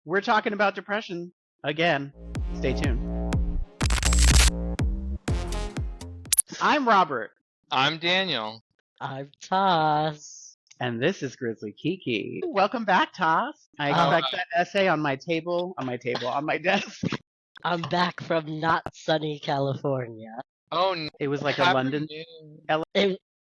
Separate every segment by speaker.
Speaker 1: We're talking about depression again. Stay tuned. I'm Robert.
Speaker 2: I'm Daniel.
Speaker 3: I'm Toss.
Speaker 1: And this is Grizzly Kiki. Welcome back, Toss. I expect that essay on my desk.
Speaker 3: I'm back from not sunny California.
Speaker 2: Oh, no.
Speaker 1: It was like a London.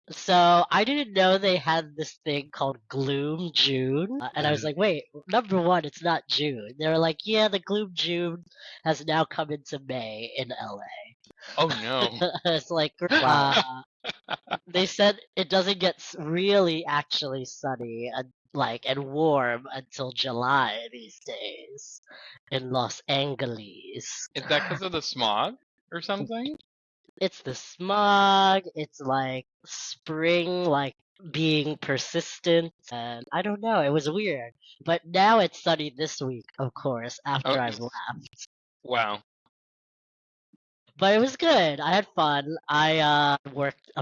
Speaker 3: So I didn't know they had this thing called Gloom June. And I was like, wait, number one, it's not June. They were like, yeah, the Gloom June has now come into May in LA.
Speaker 2: Oh, no.
Speaker 3: It's like, they said it doesn't get really actually sunny and warm until July these days in Los Angeles.
Speaker 2: Is that because of the smog or something?
Speaker 3: It's the smog, it's like spring like being persistent, and I don't know, it was weird. But now it's sunny this week, of course, after I've left.
Speaker 2: Wow.
Speaker 3: But it was good. I had fun. I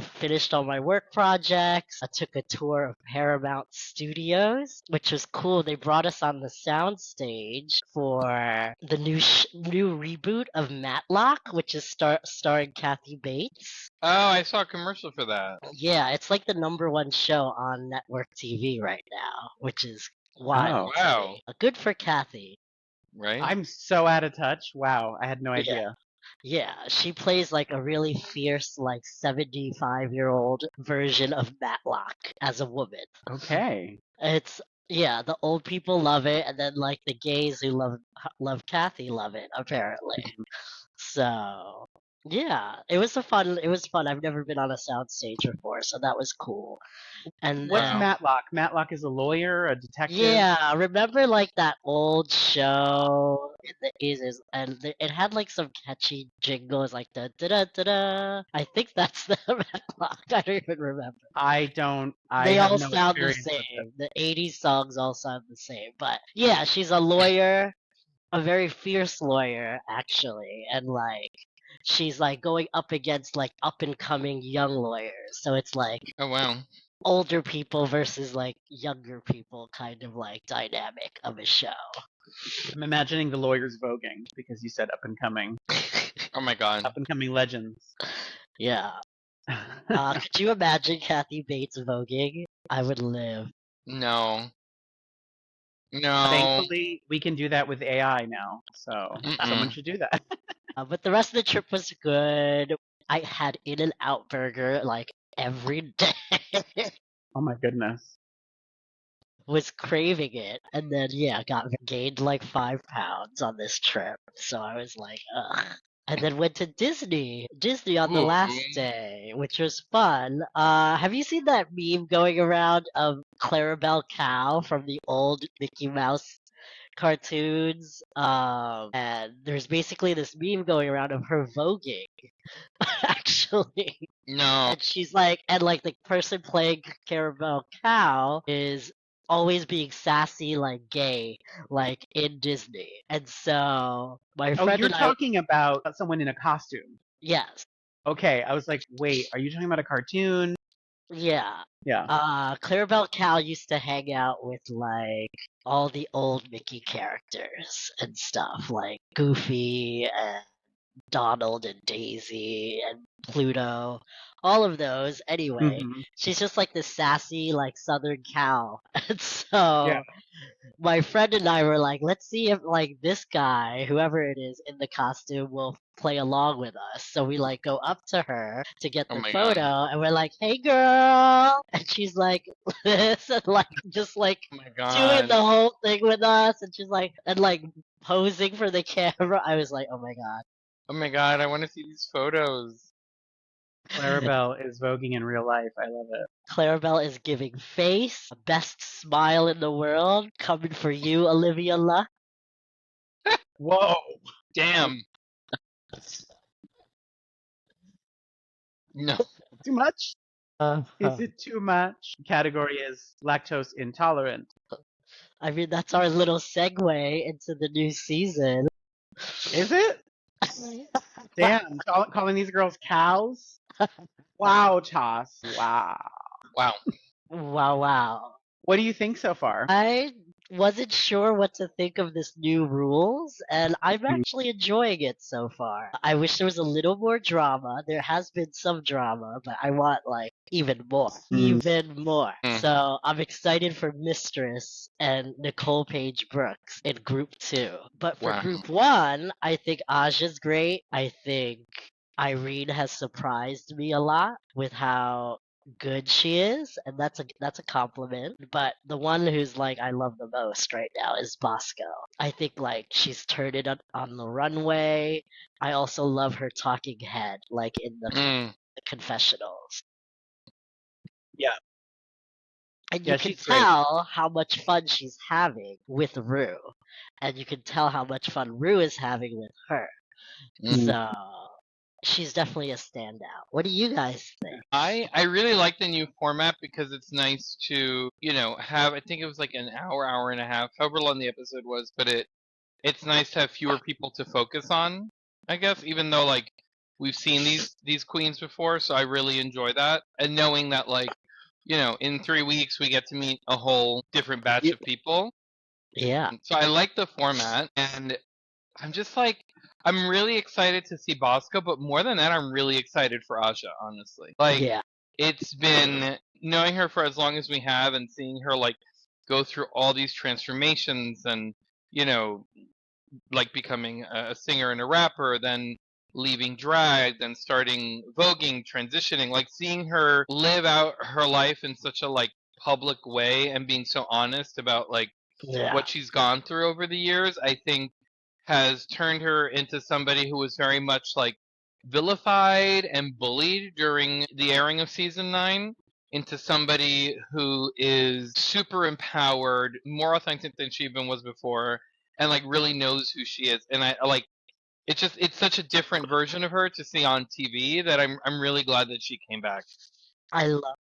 Speaker 3: finished all my work projects. I took a tour of Paramount Studios, which was cool. They brought us on the sound stage for the new reboot of Matlock, which is starring Kathy Bates.
Speaker 2: Oh, I saw a commercial for that.
Speaker 3: Yeah, it's like the #1 show on network TV right now, which is wild.
Speaker 2: Oh, wow.
Speaker 3: Good for Kathy.
Speaker 2: Right?
Speaker 1: I'm so out of touch. Wow, I had no idea.
Speaker 3: Yeah, she plays like a really fierce, like 75-year-old version of Matlock as a woman.
Speaker 1: Okay.
Speaker 3: The old people love it, and then like the gays who love Kathy love it apparently. So yeah, it was fun. I've never been on a soundstage before, so that was cool. And
Speaker 1: what's Matlock? Matlock is a lawyer, a detective.
Speaker 3: Yeah, remember like that old show in the 80s, and it had like some catchy jingles like da da da da da. I think that's the Matlock. I don't even remember. They all sound the same. The 80s songs all sound the same. But yeah, she's a lawyer, a very fierce lawyer actually, and like she's like going up against like up and coming young lawyers. So it's like,
Speaker 2: oh wow,
Speaker 3: older people versus like younger people kind of like dynamic of a show.
Speaker 1: I'm imagining the lawyers voguing because you said up and coming.
Speaker 2: Oh my god.
Speaker 1: Up and coming legends.
Speaker 3: Yeah. Could you imagine Kathy Bates voguing? I would live.
Speaker 2: No.
Speaker 1: Thankfully, we can do that with AI now, so someone should do that.
Speaker 3: But the rest of the trip was good. I had In-N-Out Burger like every day.
Speaker 1: Oh my goodness.
Speaker 3: Was craving it, and then gained like 5 pounds on this trip. So I was like, ugh. And then went to Disney on the last day, which was fun. Have you seen that meme going around of Clarabelle Cow from the old Mickey Mouse cartoons? And there's basically this meme going around of her voguing, actually.
Speaker 2: No.
Speaker 3: And she's like, and like the person playing Clarabelle Cow is always being sassy, like gay, like in Disney. And so my friend
Speaker 1: you're
Speaker 3: and
Speaker 1: talking about someone in a costume.
Speaker 3: Yes.
Speaker 1: Okay, I was like, wait, are you talking about a cartoon?
Speaker 3: Yeah.
Speaker 1: Yeah.
Speaker 3: Clarabelle Cow used to hang out with like all the old Mickey characters and stuff, like Goofy and Donald and Daisy and Pluto, all of those. Anyway, she's just like this sassy, like Southern cow. And so my friend and I were like, let's see if like this guy, whoever it is in the costume, will play along with us. So we like go up to her to get the photo, and we're like, hey girl, and she's like this, and like just like doing the whole thing with us, and she's like posing for the camera. I was like, oh my god.
Speaker 2: Oh my god, I want to see these photos.
Speaker 1: Clarabelle is voguing in real life. I love it.
Speaker 3: Clarabelle is giving face, best smile in the world, coming for you, Olivia Luck.
Speaker 1: Whoa.
Speaker 2: Damn. No.
Speaker 1: Too much? Is it too much? Category is lactose intolerant.
Speaker 3: I mean, that's our little segue into the new season.
Speaker 1: Is it? Damn, calling these girls cows? Wow, Toss. Wow.
Speaker 2: Wow.
Speaker 3: Wow.
Speaker 1: What do you think so far?
Speaker 3: I wasn't sure what to think of this new rules, and I'm actually enjoying it so far. I wish there was a little more drama. There has been some drama, but I want like even more. Even more.
Speaker 2: Mm.
Speaker 3: So I'm excited for Mistress and Nicole Page Brooks in group 2. But for
Speaker 2: Wow.
Speaker 3: group 1, I think Aja's great. I think Irene has surprised me a lot with how good she is, and that's a compliment. But the one who's like I love the most right now is Bosco. I think like she's turned it on the runway. I also love her talking head, like in the confessionals.
Speaker 1: Yeah.
Speaker 3: And
Speaker 1: Yeah,
Speaker 3: you can
Speaker 1: she's great.
Speaker 3: tell how much fun she's having with Rue. And you can tell how much fun Rue is having with her. So she's definitely a standout. What do you guys think?
Speaker 2: I really like the new format because it's nice to, have, I think it was like an hour and a half, however long the episode was, but it's nice to have fewer people to focus on, I guess, even though like we've seen these queens before, so I really enjoy that. And knowing that like, in 3 weeks we get to meet a whole different batch of people.
Speaker 3: Yeah.
Speaker 2: So I like the format, and I'm just like, I'm really excited to see Bosco, but more than that, I'm really excited for Aja, honestly. Like,
Speaker 3: Yeah.
Speaker 2: it's been knowing her for as long as we have and seeing her like go through all these transformations and, like becoming a singer and a rapper, then leaving drag, then starting voguing, transitioning, like seeing her live out her life in such a like public way and being so honest about like
Speaker 3: Yeah.
Speaker 2: what she's gone through over the years, I think has turned her into somebody who was very much like vilified and bullied during the airing of season 9 into somebody who is super empowered, more authentic than she even was before, and like really knows who she is. And I like it's such a different version of her to see on TV that I'm really glad that she came back.
Speaker 3: I love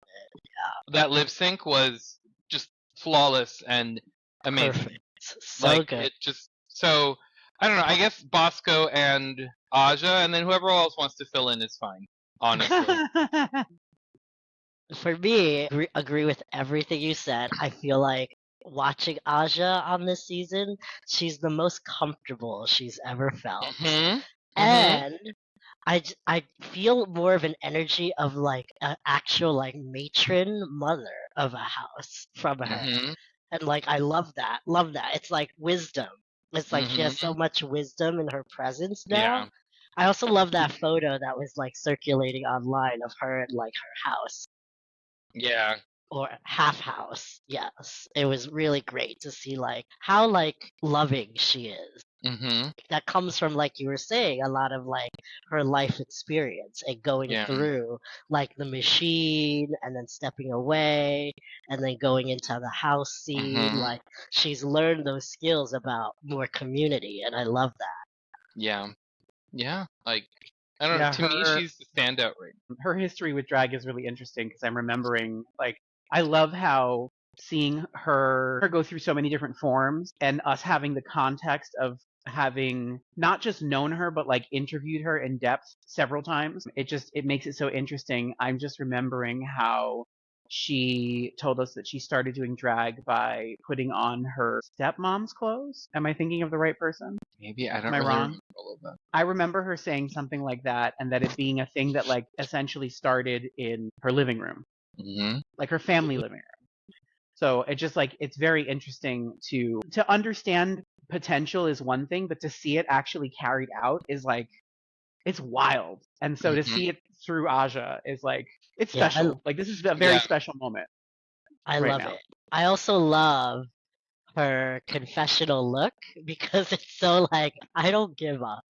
Speaker 2: That lip sync was just flawless and amazing.
Speaker 3: perfect. So
Speaker 2: Like
Speaker 3: good.
Speaker 2: it just so I don't know. I guess Bosco and Aja, and then whoever else wants to fill in is fine. Honestly,
Speaker 3: For me, agree with everything you said. I feel like watching Aja on this season, she's the most comfortable she's ever felt. And I feel more of an energy of like an actual like matron mother of a house from her. And like I love that. Love that. It's like wisdom. It's like she has so much wisdom in her presence now.
Speaker 2: Yeah.
Speaker 3: I also love that photo that was like circulating online of her in like her house
Speaker 2: Yeah.
Speaker 3: or half house. Yes. It was really great to see like how like loving she is. That comes from like you were saying a lot of like her life experience and going
Speaker 2: Yeah.
Speaker 3: through like the machine and then stepping away and then going into the house scene. Like she's learned those skills about more community, and I love that.
Speaker 2: Yeah. Yeah. Like I don't know.
Speaker 1: Yeah,
Speaker 2: To me, she's the standout right now.
Speaker 1: her history with drag is really interesting because I'm remembering, like, I love how seeing her go through so many different forms and us having the context of having not just known her but like interviewed her in depth several times. It makes it so interesting. I'm just remembering how she told us that she started doing drag by putting on her stepmom's clothes. Am I thinking of the right person?
Speaker 2: Maybe I don't
Speaker 1: Am I
Speaker 2: really
Speaker 1: wrong?
Speaker 2: remember all of that.
Speaker 1: I remember her saying something like that, and that it being a thing that like essentially started in her living room, like her family living room. So it just like it's very interesting to understand potential is one thing, but to see it actually carried out is like it's wild. And so to see it through Aja is like it's
Speaker 3: Yeah,
Speaker 1: special. Like this is a very special moment.
Speaker 3: I
Speaker 1: right
Speaker 3: love
Speaker 1: now.
Speaker 3: it. I also love her confessional look because it's so like I don't give up.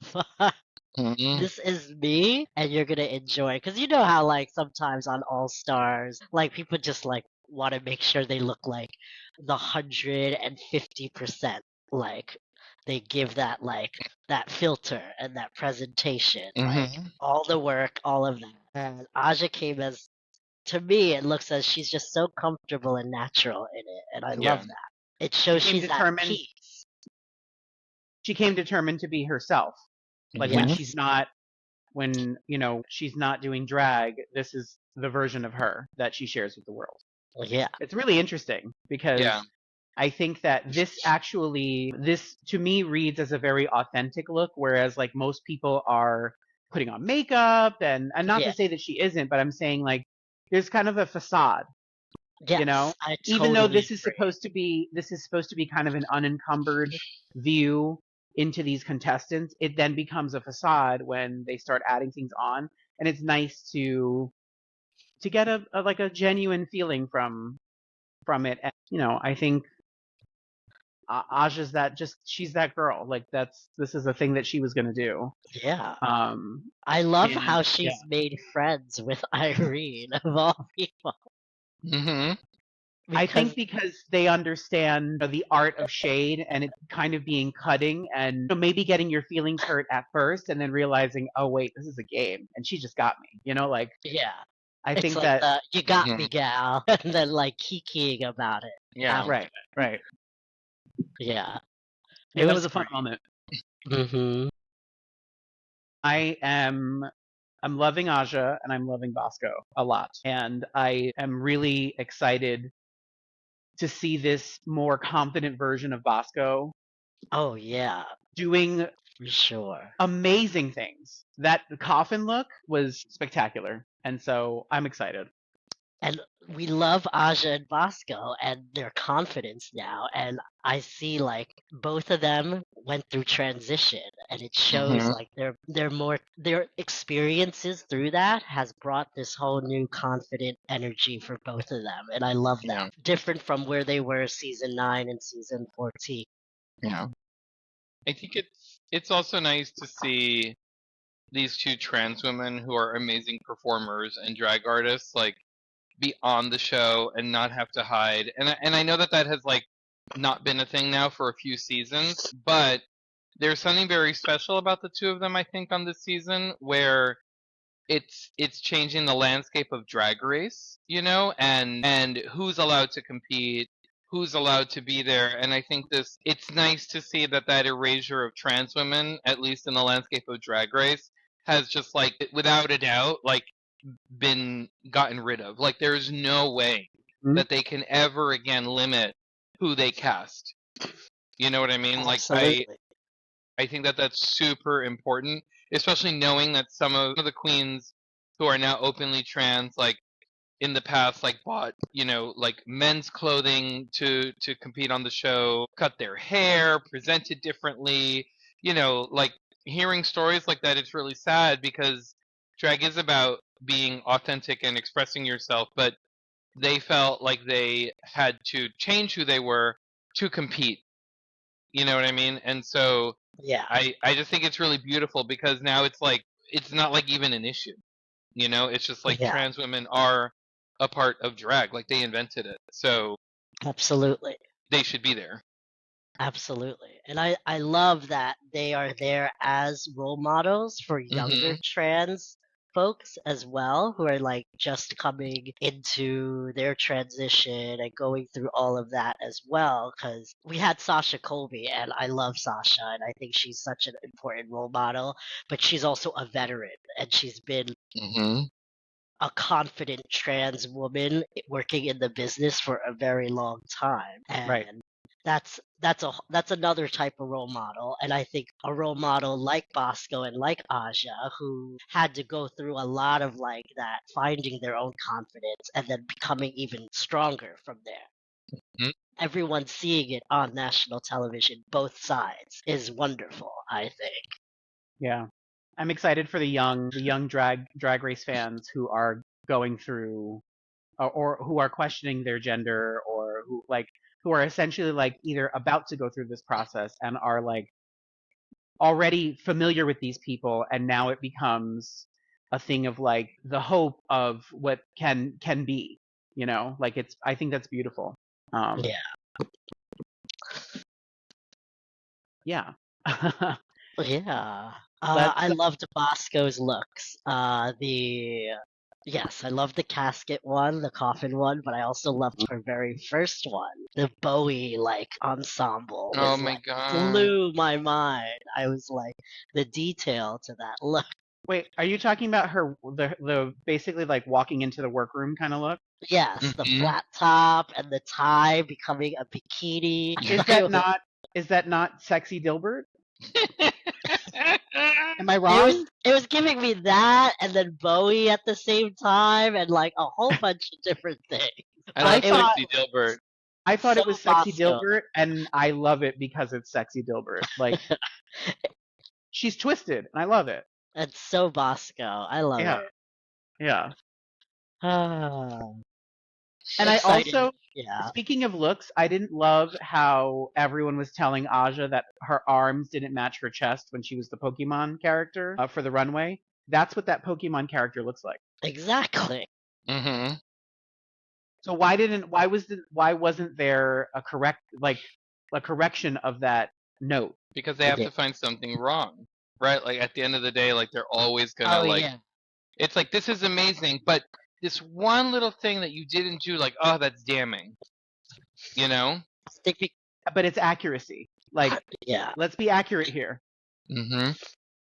Speaker 3: This is me, and you're gonna enjoy. Because you know how like sometimes on All Stars, like people just like want to make sure they look like the 150%. Like they give that like that filter and that presentation, like all the work, all of that. And Aja came as to me, it looks as she's just so comfortable and natural in it, and I love that. It shows
Speaker 1: She came
Speaker 3: she's at
Speaker 1: determined-
Speaker 3: peace.
Speaker 1: She came determined to be herself. Like when she's not, when, she's not doing drag, this is the version of her that she shares with the world.
Speaker 3: Yeah.
Speaker 1: It's really interesting because I think that this to me reads as a very authentic look, whereas like most people are putting on makeup and not
Speaker 3: Yeah.
Speaker 1: to say that she isn't, but I'm saying like there's kind of a facade, you know?
Speaker 3: Yes, I
Speaker 1: Even though
Speaker 3: totally agree.
Speaker 1: this is supposed to be kind of an unencumbered view into these contestants, it then becomes a facade when they start adding things on, and it's nice to get a like a genuine feeling from it. And, you know, I think Aja's she's that girl. Like this is a thing that she was gonna do.
Speaker 3: Yeah.
Speaker 1: Um,
Speaker 3: I love
Speaker 1: and
Speaker 3: how
Speaker 1: yeah,
Speaker 3: she's made friends with Irene of all people.
Speaker 2: Mm-hmm.
Speaker 1: I
Speaker 3: Because
Speaker 1: think because they understand the art of shade and it kind of being cutting and maybe getting your feelings hurt at first and then realizing, oh wait, this is a game and she just got me. You know, like
Speaker 3: yeah,
Speaker 1: I
Speaker 3: it's
Speaker 1: think
Speaker 3: like
Speaker 1: that
Speaker 3: the "you got
Speaker 2: Mm-hmm.
Speaker 3: me, gal," and then like kikiing about it
Speaker 2: Yeah.
Speaker 3: after.
Speaker 1: right.
Speaker 3: Yeah,
Speaker 1: Yeah,
Speaker 3: it
Speaker 1: that
Speaker 3: was
Speaker 1: was a fun
Speaker 3: great.
Speaker 1: moment.
Speaker 3: Hmm.
Speaker 1: I am I'm loving Aja and I'm loving Bosco a lot. And I am really excited to see this more confident version of Bosco
Speaker 3: Oh yeah,
Speaker 1: doing
Speaker 3: for sure.
Speaker 1: amazing things. That coffin look was spectacular. And so I'm excited.
Speaker 3: And we love Aja and Bosco and their confidence now. And I see like both of them went through transition, and it shows
Speaker 2: Mm-hmm.
Speaker 3: like their experiences through that has brought this whole new confident energy for both of them. And I love that.
Speaker 2: Yeah.
Speaker 3: Different from where they were season 9 and season 14.
Speaker 2: Yeah. I think it's also nice to see these two trans women who are amazing performers and drag artists like be on the show and not have to hide. And I know that that has like not been a thing now for a few seasons, but there's something very special about the two of them I think on this season where it's changing the landscape of drag race, you know, and who's allowed to compete, who's allowed to be there, and I think this it's nice to see that that erasure of trans women, at least in the landscape of drag race, has just like without a doubt like been gotten rid of. Like there's no way
Speaker 1: Mhm.
Speaker 2: that they can ever again limit who they cast. You know what I mean? Like
Speaker 3: Absolutely.
Speaker 2: I think that that's super important, especially knowing that some of the queens who are now openly trans, like in the past, like bought like men's clothing to compete on the show, cut their hair, presented differently. Like hearing stories like that, it's really sad because drag is about being authentic and expressing yourself, but they felt like they had to change who they were to compete. You know what I mean? And so
Speaker 3: Yeah.
Speaker 2: I just think it's really beautiful because now it's like it's not like even an issue. It's just like
Speaker 3: Yeah.
Speaker 2: trans women are a part of drag, like they invented it, so
Speaker 3: Absolutely.
Speaker 2: they should be there.
Speaker 3: Absolutely. And I love that they are there as role models for younger
Speaker 2: Hmm.
Speaker 3: trans folks as well, who are like just coming into their transition and going through all of that as well. Because we had Sasha Colby, and I love Sasha, and I think she's such an important role model, but she's also a veteran, and she's been
Speaker 2: Hmm.
Speaker 3: a confident trans woman working in the business for a very long time.
Speaker 1: Right.
Speaker 3: And that's another type of role model. And I think a role model like Bosco and like Aja, who had to go through a lot of like that, finding their own confidence and then becoming even stronger from there.
Speaker 2: Hmm.
Speaker 3: Everyone seeing it on national television, both sides, is wonderful, I think.
Speaker 1: Yeah. I'm excited for the young drag race fans who are going through or who are questioning their gender or who are essentially like either about to go through this process and are like already familiar with these people and now it becomes a thing of like the hope of what can be, like it's I think that's beautiful. um
Speaker 3: Yeah.
Speaker 1: yeah.
Speaker 3: Yeah. I
Speaker 1: Let's
Speaker 3: loved Bosco's looks. Yes, I love the casket one, the coffin one, but I also loved her very first one. The Bowie like ensemble
Speaker 2: Oh
Speaker 3: was
Speaker 2: my
Speaker 3: like
Speaker 2: god.
Speaker 3: blew my mind. I was like the detail to that look.
Speaker 1: Wait, are you talking about her the basically like walking into the workroom kind of look?
Speaker 3: Yes, the
Speaker 2: Mhm.
Speaker 3: flat top and the tie becoming a bikini.
Speaker 1: Is that not sexy Dilbert? Am I wrong?
Speaker 3: It was giving me that and then Bowie at the same time and like a whole bunch of different things.
Speaker 2: I
Speaker 1: I
Speaker 3: But
Speaker 2: love
Speaker 3: it was
Speaker 1: thought
Speaker 2: Sexy Dilbert.
Speaker 1: I thought
Speaker 3: so
Speaker 1: it was sexy
Speaker 3: Bosco.
Speaker 1: Dilbert, and I love it because it's sexy Dilbert. Like she's twisted, and I love it.
Speaker 3: It's so Bosco. I love
Speaker 1: Yeah,
Speaker 3: it.
Speaker 1: yeah.
Speaker 3: Ah,
Speaker 1: And I
Speaker 3: excited.
Speaker 1: also,
Speaker 3: Yeah.
Speaker 1: speaking of looks, I didn't love how everyone was telling Aja that her arms didn't match her chest when she was the Pokemon character for the runway. That's what that Pokemon character looks like.
Speaker 3: Exactly.
Speaker 2: Hmm.
Speaker 1: So why wasn't there a correction of that note?
Speaker 2: Because they have
Speaker 3: Yeah.
Speaker 2: to find something wrong, right? Like at the end of the day, like they're always gonna
Speaker 3: Oh
Speaker 2: like.
Speaker 3: yeah.
Speaker 2: It's like this is amazing, but this one little thing that you didn't do, like, oh, that's damning. You know?
Speaker 3: Stick be-
Speaker 1: But it's accuracy. Like,
Speaker 3: yeah.
Speaker 1: let's be accurate here.
Speaker 2: Hmm.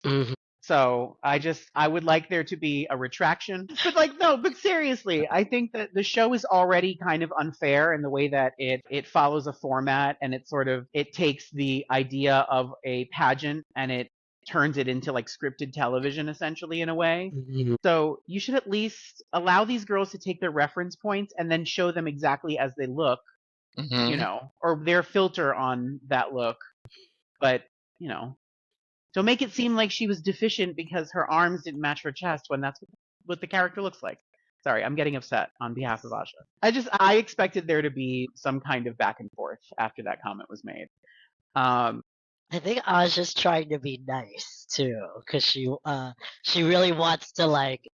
Speaker 3: Mhm.
Speaker 1: So I would like there to be a retraction. But like no, but seriously, I think that the show is already kind of unfair in the way that it follows a format and it takes the idea of a pageant and it turns it into like scripted television essentially in a way.
Speaker 3: Mhm.
Speaker 1: So you should at least allow these girls to take their reference points and then show them exactly as they look,
Speaker 2: Hmm.
Speaker 1: or their filter on that look. But, you know, don't make it seem like she was deficient because her arms didn't match her chest when that's what the character looks like. Sorry, I'm getting upset on behalf of Asha. I expected there to be some kind of back and forth after that comment was made. Um,
Speaker 3: I think Aja's trying to be nice too, because she really wants to like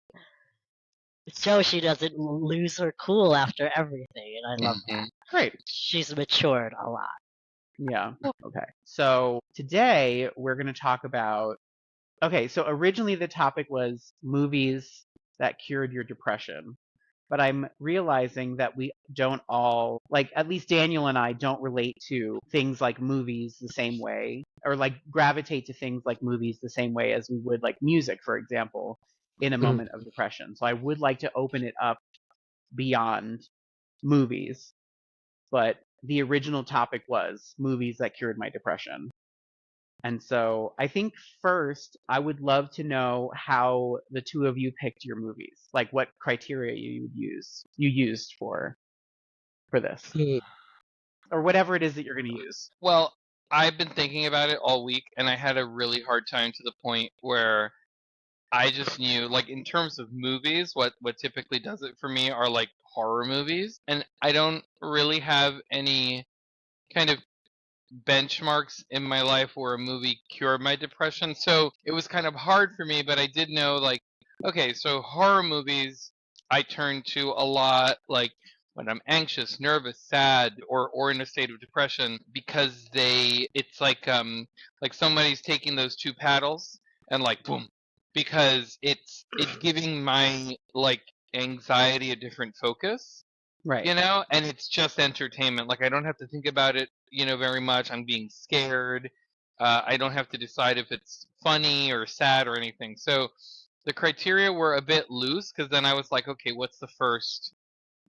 Speaker 3: show she doesn't lose her cool after everything, and I love
Speaker 2: Hmm.
Speaker 3: that.
Speaker 1: great.
Speaker 3: She's matured a lot.
Speaker 1: Yeah. Okay. So today we're going to talk about. Okay. So originally the topic was movies that cured your depression. But I'm realizing that we don't all, like, at least Daniel and I don't relate to things like movies the same way, or like gravitate to things like movies the same way as we would like music, for example, in a
Speaker 3: Mm.
Speaker 1: moment of depression. So I would like to open it up beyond movies, but the original topic was movies that cured my depression. And so I think first I would love to know how the two of you picked your movies, like what criteria you used for this,
Speaker 3: Mm.
Speaker 1: or whatever it is that you're going to use.
Speaker 2: Well, I've been thinking about it all week, and I had a really hard time to the point where I just knew, like, in terms of movies, what typically does it for me are like horror movies, and I don't really have any kind of benchmarks in my life where a movie cured my depression. So it was kind of hard for me, but I did know, like, okay, so horror movies I turn to a lot, like when I'm anxious, nervous, sad, or in a state of depression, because it's like somebody's taking those two paddles and like boom, because it's giving my like anxiety a different focus,
Speaker 1: Right.
Speaker 2: and it's just entertainment. Like I don't have to think about it, very much. I'm being scared. I don't have to decide if it's funny or sad or anything. So the criteria were a bit loose because then I was like, okay, what's the first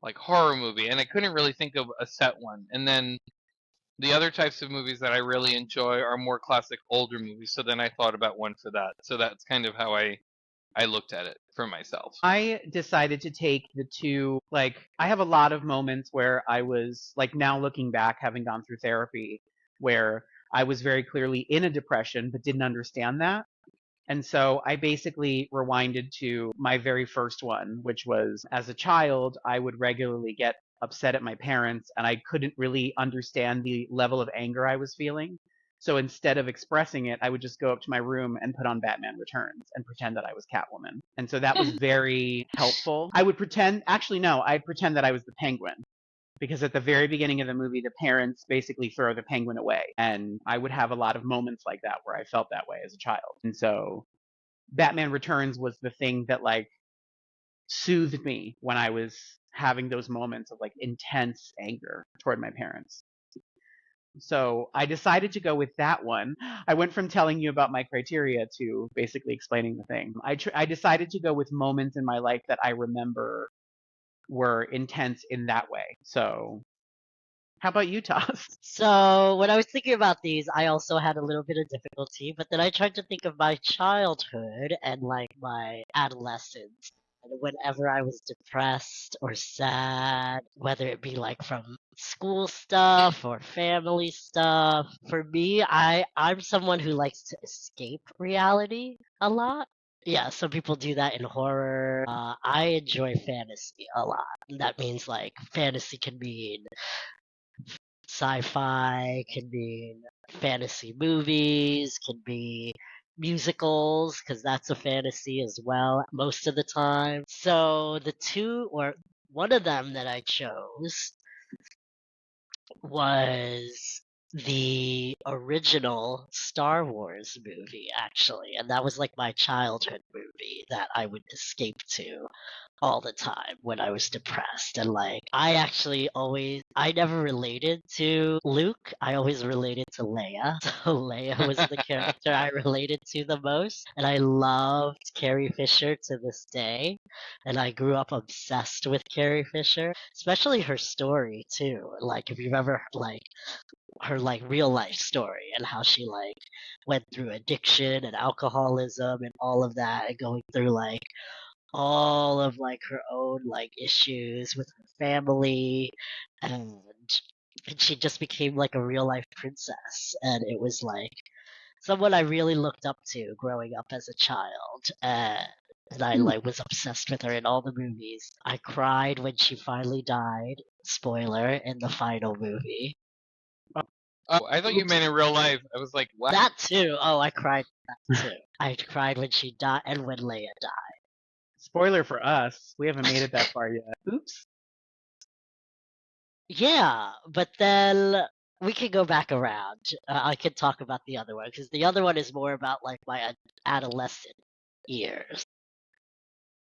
Speaker 2: like horror movie? And I couldn't really think of a set one. And then the other types of movies that I really enjoy are more classic older movies. So then I thought about one for that. So that's kind of how I looked at it for myself.
Speaker 1: I decided to take the two, like, I have a lot of moments where I was, like, now looking back, having gone through therapy, where I was very clearly in a depression but didn't understand that. And so I basically rewinded to my very first one, which was as a child, I would regularly get upset at my parents and I couldn't really understand the level of anger I was feeling. So instead of expressing it, I would just go up to my room and put on Batman Returns and pretend that I was Catwoman. And so that was very helpful. I would pretend, actually, no, I'd pretend that I was the Penguin because at the very beginning of the movie, the parents basically throw the penguin away. And I would have a lot of moments like that where I felt that way as a child. And so Batman Returns was the thing that like soothed me when I was having those moments of like intense anger toward my parents. So I decided to go with that one. I went from telling you about my criteria to basically explaining the thing. I decided to go with moments in my life that I remember were intense in that way. So how about you, Toss?
Speaker 3: So when I was thinking about these, I also had a little bit of difficulty, but then I tried to think of my childhood and like my adolescence. And whenever I was depressed or sad, whether it be like from school stuff or family stuff, for me, I'm someone who likes to escape reality a lot. Yeah, some people do that in horror. I enjoy fantasy a lot. That means like fantasy can mean sci-fi, can be fantasy movies, can be musicals, because that's a fantasy as well most of the time. So the two, or one of them that I chose was the original Star Wars movie, actually. And that was like my childhood movie that I would escape to all the time when I was depressed. And like, I never related to Luke. I always related to Leia. So Leia was the character I related to the most. And I loved Carrie Fisher to this day. And I grew up obsessed with Carrie Fisher, especially her story too. Like, if you've ever, like, her like real life story and how she like went through addiction and alcoholism and all of that and going through like all of like her own like issues with her family and she just became like a real life princess and it was like someone I really looked up to growing up as a child and I
Speaker 1: Hmm.
Speaker 3: like was obsessed with her in all the movies. I cried when she finally died. Spoiler in the final movie.
Speaker 2: Oh, I thought you meant in real life. I was like, what?
Speaker 3: That too. Oh, I cried that too. I cried when she died and when Leia died.
Speaker 1: Spoiler for us, we haven't made it that far yet. Oops.
Speaker 3: Yeah, but then we can go back around. I could talk about the other one because the other one is more about like my adolescent years.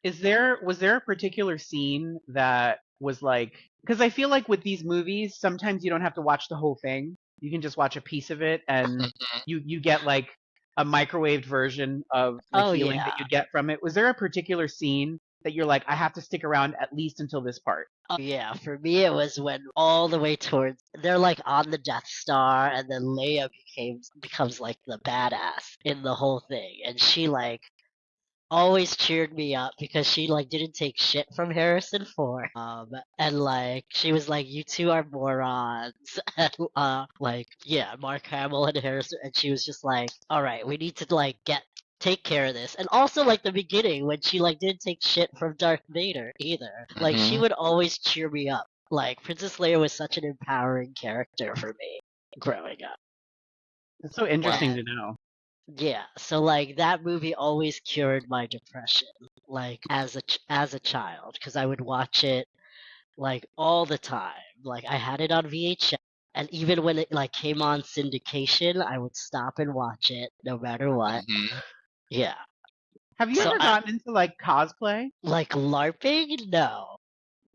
Speaker 1: Was there a particular scene that was like, because I feel like with these movies, sometimes you don't have to watch the whole thing. You can just watch a piece of it and you get like a microwaved version of the
Speaker 3: Oh
Speaker 1: feeling that
Speaker 3: yeah.
Speaker 1: you get from it. Was there a particular scene that you're like, I have to stick around at least until this part?
Speaker 3: Oh yeah, for me it was when all the way towards they're like on the Death Star and then Leia becomes like the badass in the whole thing and she like always cheered me up because she like didn't take shit from Harrison Ford. And like she was like, "You two are morons." And like yeah, Mark Hamill and Harrison, and she was just like, "All right, we need to like take care of this." And also like the beginning when she like didn't take shit from Darth Vader either. Like she would always cheer me up. Like Princess Leia was such an empowering character for me growing up.
Speaker 1: It's so interesting
Speaker 3: And
Speaker 1: to know.
Speaker 3: yeah, so like that movie always cured my depression, like as a child, because I would watch it like all the time. Like I had it on VHS, and even when it like came on syndication, I would stop and watch it no matter what. Yeah.
Speaker 1: Have you
Speaker 3: So
Speaker 1: ever
Speaker 3: I
Speaker 1: gotten into like cosplay?
Speaker 3: like LARPing? No,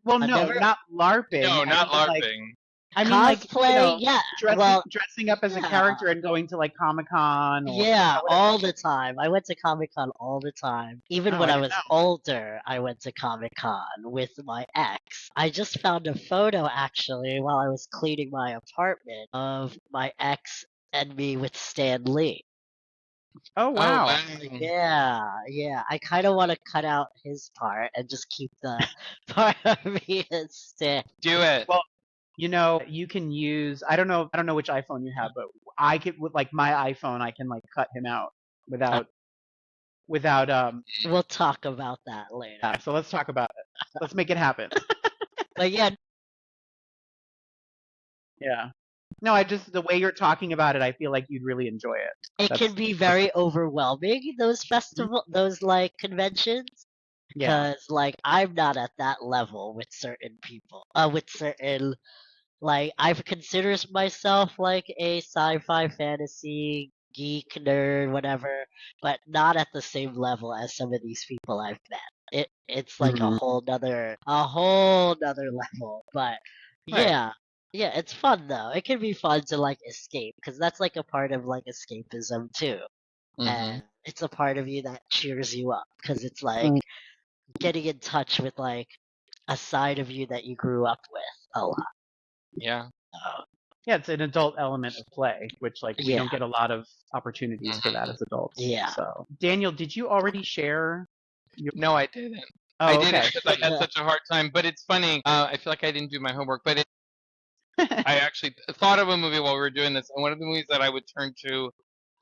Speaker 1: Well,
Speaker 3: I've
Speaker 1: no,
Speaker 3: never
Speaker 1: not LARPing.
Speaker 2: No, not LARPing.
Speaker 1: I mean,
Speaker 3: cosplay. Yeah,
Speaker 1: dressing
Speaker 3: well,
Speaker 1: dressing up as a
Speaker 3: yeah.
Speaker 1: character and going to like Comic Con or
Speaker 3: Yeah,
Speaker 1: whatever.
Speaker 3: all the time. I went to Comic Con all the time. Even
Speaker 1: Oh,
Speaker 3: when
Speaker 1: I
Speaker 3: I
Speaker 1: didn't
Speaker 3: was
Speaker 1: know.
Speaker 3: older, I went to Comic Con with my ex. I just found a photo actually while I was cleaning my apartment of my ex and me with Stan Lee.
Speaker 1: Oh,
Speaker 2: Oh
Speaker 1: wow.
Speaker 2: wow.
Speaker 3: Yeah. I kind of want to cut out his part and just keep the part of me and Stan.
Speaker 2: Do it.
Speaker 1: Well, you can use I don't know which iPhone you have, but I could with like my iPhone I can like cut him out
Speaker 3: Uh,
Speaker 1: without
Speaker 3: we'll talk about that later.
Speaker 1: yeah, so let's talk about it. Let's make it happen.
Speaker 3: But yeah,
Speaker 1: Yeah. No, I just the way you're talking about it, I feel like you'd really enjoy it.
Speaker 3: it can be very overwhelming, those
Speaker 1: Mhm.
Speaker 3: those like conventions.
Speaker 1: Yeah.
Speaker 3: Because like I'm not at that level with certain people. With certain like I've considered myself like a sci-fi fantasy geek nerd, whatever, but not at the same level as some of these people I've met. It's like
Speaker 1: Mhm.
Speaker 3: a whole nother level. But
Speaker 1: Right.
Speaker 3: yeah. Yeah, it's fun though. It can be fun to like escape because that's like a part of like escapism too.
Speaker 2: Mm-hmm.
Speaker 3: And it's a part of you that cheers you up because it's like
Speaker 1: Mm.
Speaker 3: getting in touch with like a side of you that you grew up with a lot.
Speaker 2: Yeah.
Speaker 1: Yeah, it's an adult element of play, which like we
Speaker 3: Yeah.
Speaker 1: don't get a lot of opportunities for that as adults.
Speaker 3: Yeah.
Speaker 1: So, Daniel, did you already share your?
Speaker 2: No, I didn't. I
Speaker 1: Oh,
Speaker 2: didn't
Speaker 1: okay.
Speaker 2: because I had such a hard time. But it's funny. I feel like I didn't do my homework, but I actually thought of a movie while we were doing this, and one of the movies that I would turn to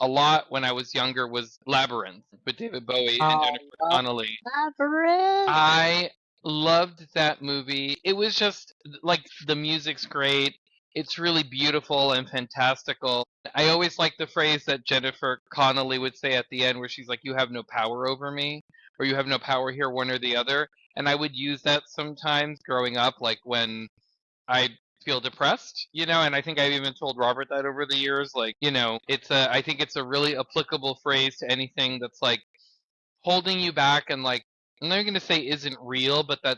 Speaker 2: a lot when I was younger was Labyrinth with David Bowie and
Speaker 3: Oh,
Speaker 2: Jennifer Connelly.
Speaker 3: Labyrinth.
Speaker 2: I loved that movie. It was just like the music's great. It's really beautiful and fantastical. I always like the phrase that Jennifer Connelly would say at the end where she's like, "You have no power over me," or "You have no power here, one or the other." And I would use that sometimes growing up, like when I feel depressed, and I think I've even told Robert that over the years. Like, I think it's a really applicable phrase to anything that's like holding you back and like I'm not going to say isn't real, but that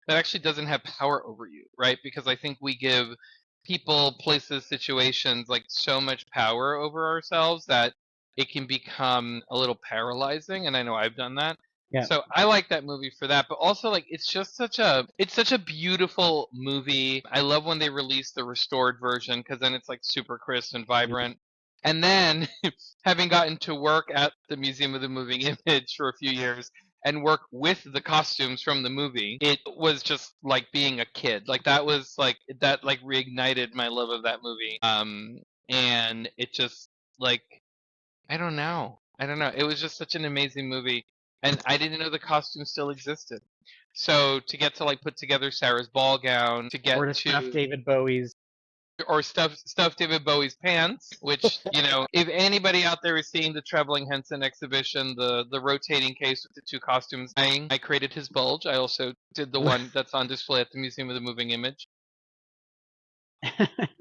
Speaker 2: actually doesn't have power over you, right? Because I think we give people, places, situations like so much power over ourselves that it can become a little paralyzing, and I know I've done that.
Speaker 1: Yeah.
Speaker 2: So I like that movie for that, but also like it's such a beautiful movie. I love when they release the restored version because then it's like super crisp and vibrant. And then having gotten to work at the Museum of the Moving Image for a few years and work with the costumes from the movie, it was just like being a kid. Like that like reignited my love of that movie. And it just like I don't know. I don't know. It was just such an amazing movie, and I didn't know the costume still existed. So to get to like put together Sarah's ball gown, to
Speaker 1: Or
Speaker 2: get
Speaker 1: to stuff
Speaker 2: to
Speaker 1: David Bowie's.
Speaker 2: or stuff David Bowie's pants, which if anybody out there is seeing the Traveling Henson exhibition, the rotating case with the two costumes, I created his bulge. I also did the one that's on display at the Museum of the Moving Image.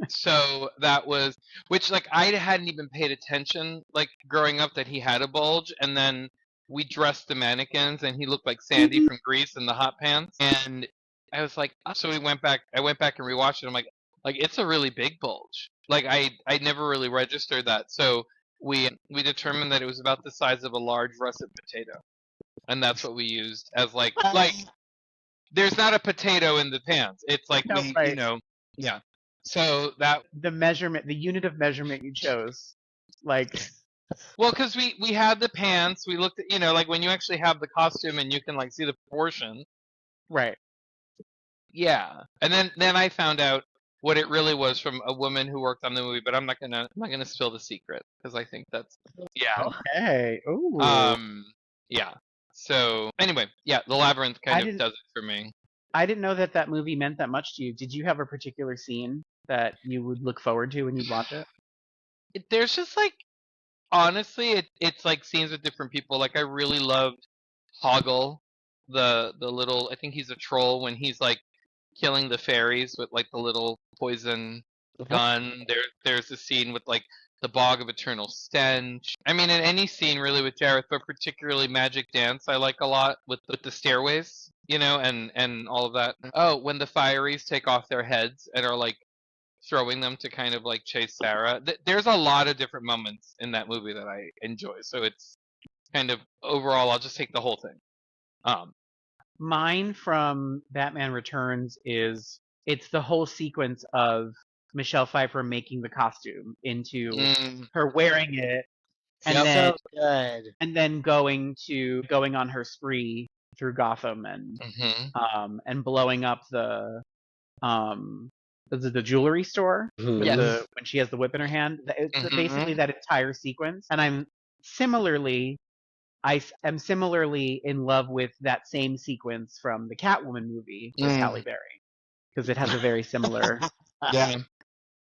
Speaker 2: So that was which like I hadn't even paid attention like growing up that he had a bulge, and then we dressed the mannequins and he looked like Sandy from Grease in the hot pants, and I was like, so we went back. I went back and rewatched it. I'm like it's a really big bulge. Like I never really registered that. So we determined that it was about the size of a large russet potato, and that's what we used as like there's not a potato in the pants. It's like
Speaker 1: No, right.
Speaker 2: yeah. So that
Speaker 1: The unit of measurement you chose, like.
Speaker 2: well, because we had the pants, we looked at like when you actually have the costume and you can like see the proportion.
Speaker 1: Right.
Speaker 2: Yeah, and then I found out what it really was from a woman who worked on the movie, but I'm not gonna spill the secret because I think that's yeah.
Speaker 1: Okay. Ooh.
Speaker 2: Yeah. So anyway, yeah, the labyrinth kind of does it for me.
Speaker 1: I didn't know that movie meant that much to you. Did you have a particular scene that you would look forward to when you'd watch it?
Speaker 2: There's just like honestly, it's like scenes with different people. Like I really loved Hoggle, the little. I think he's a troll when he's like killing the fairies with like the little poison gun. There's a scene with like the bog of eternal stench. I mean, in any scene really with Jareth, but particularly Magic Dance, I like a lot with the stairways, and all of that. Oh, when the fieries take off their heads and are like throwing them to kind of like chase Sarah. There's a lot of different moments in that movie that I enjoy. So it's kind of overall, I'll just take the whole thing.
Speaker 1: Mine from Batman Returns is it's the whole sequence of Michelle Pfeiffer making the costume into her wearing it, and
Speaker 3: Yep.
Speaker 1: then
Speaker 3: So good.
Speaker 1: and then going on her spree through Gotham and blowing up the is it the jewelry store with
Speaker 2: Yes.
Speaker 1: when she has the whip in her hand. It's
Speaker 2: Mhm.
Speaker 1: basically that entire sequence, and I am similarly in love with that same sequence from the Catwoman movie with Halle Berry because it has a very similar
Speaker 2: Yeah.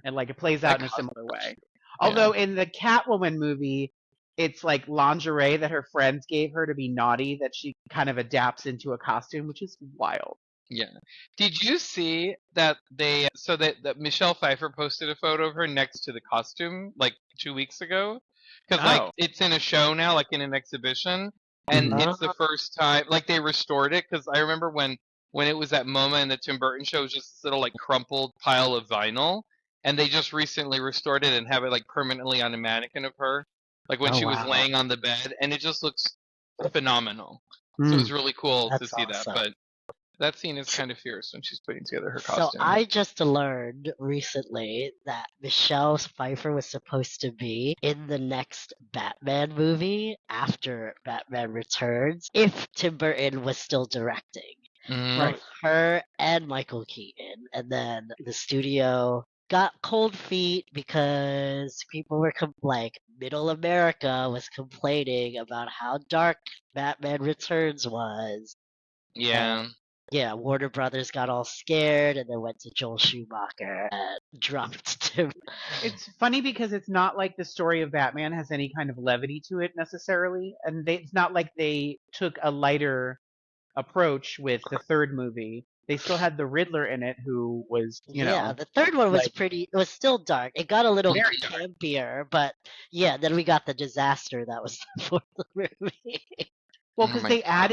Speaker 1: and like it plays out in a similar way. Although in the Catwoman movie, it's like lingerie that her friends gave her to be naughty that she kind of adapts into a costume, which is wild.
Speaker 2: Yeah. Did you see that that Michelle Pfeiffer posted a photo of her next to the costume like 2 weeks ago? Because like it's in a show now, like in an exhibition, and it's the first time like they restored it. Because I remember when when it was that moment in the Tim Burton show, it was just this little like crumpled pile of vinyl, and they just recently restored it and have it like permanently on a mannequin of her, like when
Speaker 3: Oh
Speaker 2: she was
Speaker 3: wow,
Speaker 2: laying on the bed, and it just looks phenomenal. So it
Speaker 1: Mm.
Speaker 2: was really cool to
Speaker 3: that's
Speaker 2: see that.
Speaker 3: awesome.
Speaker 2: But that scene is kind of fierce when she's putting together her
Speaker 3: So
Speaker 2: costume.
Speaker 3: I just learned recently that Michelle Pfeiffer was supposed to be in the next Batman movie after Batman Returns if Tim Burton was still directing.
Speaker 1: Right.
Speaker 3: Both her and Michael Keaton. And then the studio got cold feet because people were like middle America was complaining about how dark Batman Returns was.
Speaker 2: Yeah.
Speaker 3: Yeah, Warner Brothers got all scared and then went to Joel Schumacher and dropped Tim.
Speaker 1: It's funny because it's not like the story of Batman has any kind of levity to it necessarily, and it's not like they took a lighter approach with the third movie. They still had the Riddler in it, who was,
Speaker 3: Yeah, the third one was
Speaker 1: like
Speaker 3: pretty. It was still dark. It got a little
Speaker 1: very dark.
Speaker 3: campier, but yeah, then we got the disaster that was the fourth movie.
Speaker 1: Well,
Speaker 2: Oh
Speaker 1: because
Speaker 2: my
Speaker 1: they
Speaker 2: God.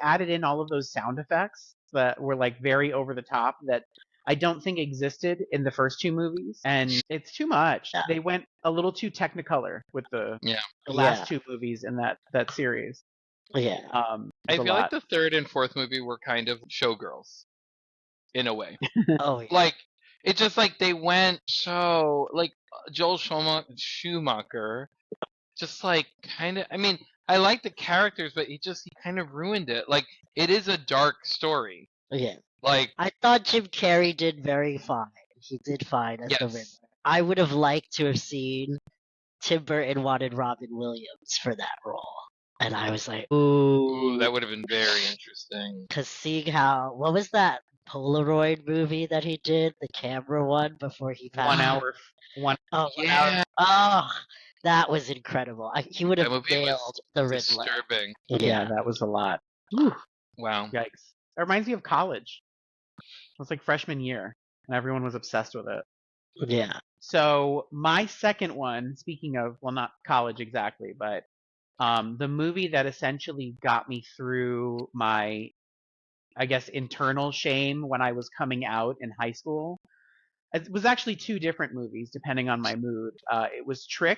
Speaker 1: added in all of those sound effects that were like very over the top that I don't think existed in the first two movies, and it's too much.
Speaker 3: Yeah.
Speaker 1: They went a little too Technicolor with the
Speaker 2: Yeah.
Speaker 1: last
Speaker 3: Yeah,
Speaker 1: two movies in that series.
Speaker 3: yeah,
Speaker 2: I
Speaker 1: It's a
Speaker 2: feel like
Speaker 1: lot.
Speaker 2: the third and fourth movie were kind of showgirls in a way.
Speaker 3: oh yeah.
Speaker 2: Like it's just like they went so like Joel Schumacher just like kind of. I mean, I like the characters, but he kind of ruined it. Like it is a dark story.
Speaker 3: Yeah.
Speaker 2: Like
Speaker 3: I thought Jim Carrey did very fine. He did fine as the Riddler.
Speaker 2: yes,
Speaker 3: I would have liked to have seen Tim Burton wanted Robin Williams for that role. And I was like,
Speaker 2: ooh,
Speaker 3: ooh.
Speaker 2: that would have been very interesting.
Speaker 3: Because seeing how, what was that Polaroid movie that he did? The camera one before he passed?
Speaker 1: 1 hour,
Speaker 3: Oh,
Speaker 2: Yeah,
Speaker 3: oh, that was incredible. He would
Speaker 2: that
Speaker 3: have
Speaker 2: movie was
Speaker 3: nailed the Riddler.
Speaker 2: disturbing.
Speaker 1: yeah, that was a lot. Whew,
Speaker 2: Wow.
Speaker 1: yikes! It reminds me of college. It was like freshman year, and everyone was obsessed with it.
Speaker 3: Yeah.
Speaker 1: So my second one, speaking of, well, not college exactly, but the movie that essentially got me through my, I guess, internal shame when I was coming out in high school. It was actually two different movies depending on my mood. It was Trick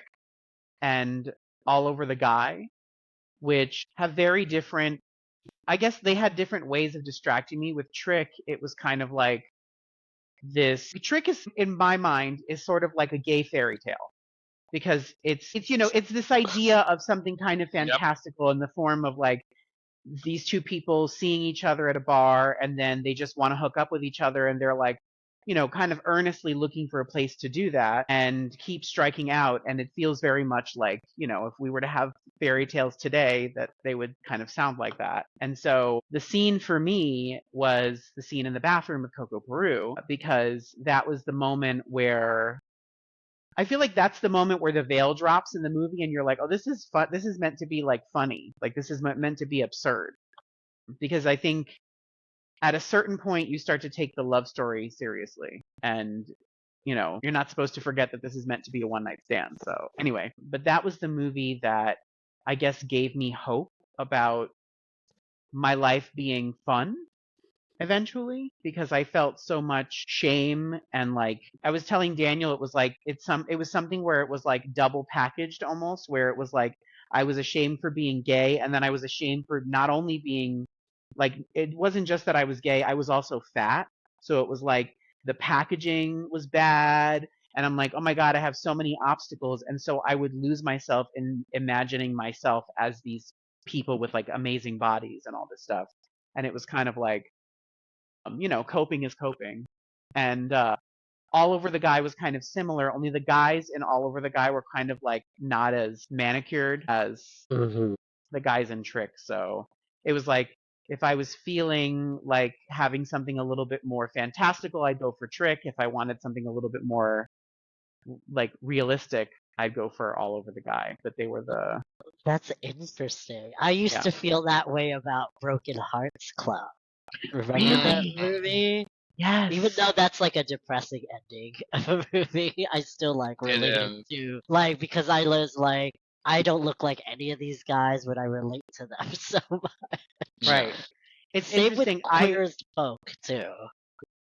Speaker 1: and All Over the Guy, which have very different, I guess they had different ways of distracting me. With Trick, it was kind of like this. Trick is, in my mind, is sort of like a gay fairy tale because it's this idea of something kind of
Speaker 2: Yep.
Speaker 1: fantastical in the form of like these two people seeing each other at a bar and then they just want to hook up with each other and they're like, kind of earnestly looking for a place to do that and keep striking out. And it feels very much like, if we were to have fairy tales today, that they would kind of sound like that. And so the scene for me was the scene in the bathroom with Coco Peru, because that was the moment where I feel like that's the moment where the veil drops in the movie and you're like, oh, this is fun. This is meant to be like funny. Like this is meant to be absurd. Because I think at a certain point you start to take the love story seriously. And, you're not supposed to forget that this is meant to be a one night stand. So anyway, but that was the movie that I guess gave me hope about my life being fun eventually, because I felt so much shame. And like I was telling Daniel, it was like it was something where it was like double packaged almost, where it was like I was ashamed for being gay, and then I was ashamed for not only being like, it wasn't just that I was gay, I was also fat. So it was like the packaging was bad, and I'm like, oh my god, I have so many obstacles. And so I would lose myself in imagining myself as these people with like amazing bodies and all this stuff. And it was kind of like, coping is coping. And All Over the Guy was kind of similar, only the guys in All Over the Guy were kind of like not as manicured as
Speaker 3: Mm-hmm.
Speaker 1: the guys in Trick. So it was like, if I was feeling like having something a little bit more fantastical, I'd go for Trick. If I wanted something a little bit more like realistic, I'd go for All Over the Guy. But they were the
Speaker 3: That's interesting. I used
Speaker 1: yeah.
Speaker 3: to feel that way about Broken Hearts Club. Remember that
Speaker 2: Mm.
Speaker 3: movie?
Speaker 1: Yes.
Speaker 3: Even though that's like a depressing ending of a movie, I still like
Speaker 2: It
Speaker 3: related
Speaker 2: is.
Speaker 3: to like because I was like I don't look like any of these guys, but I relate to them so much.
Speaker 1: Right. It's
Speaker 3: Same with
Speaker 1: interesting.
Speaker 3: Queer as Folk too.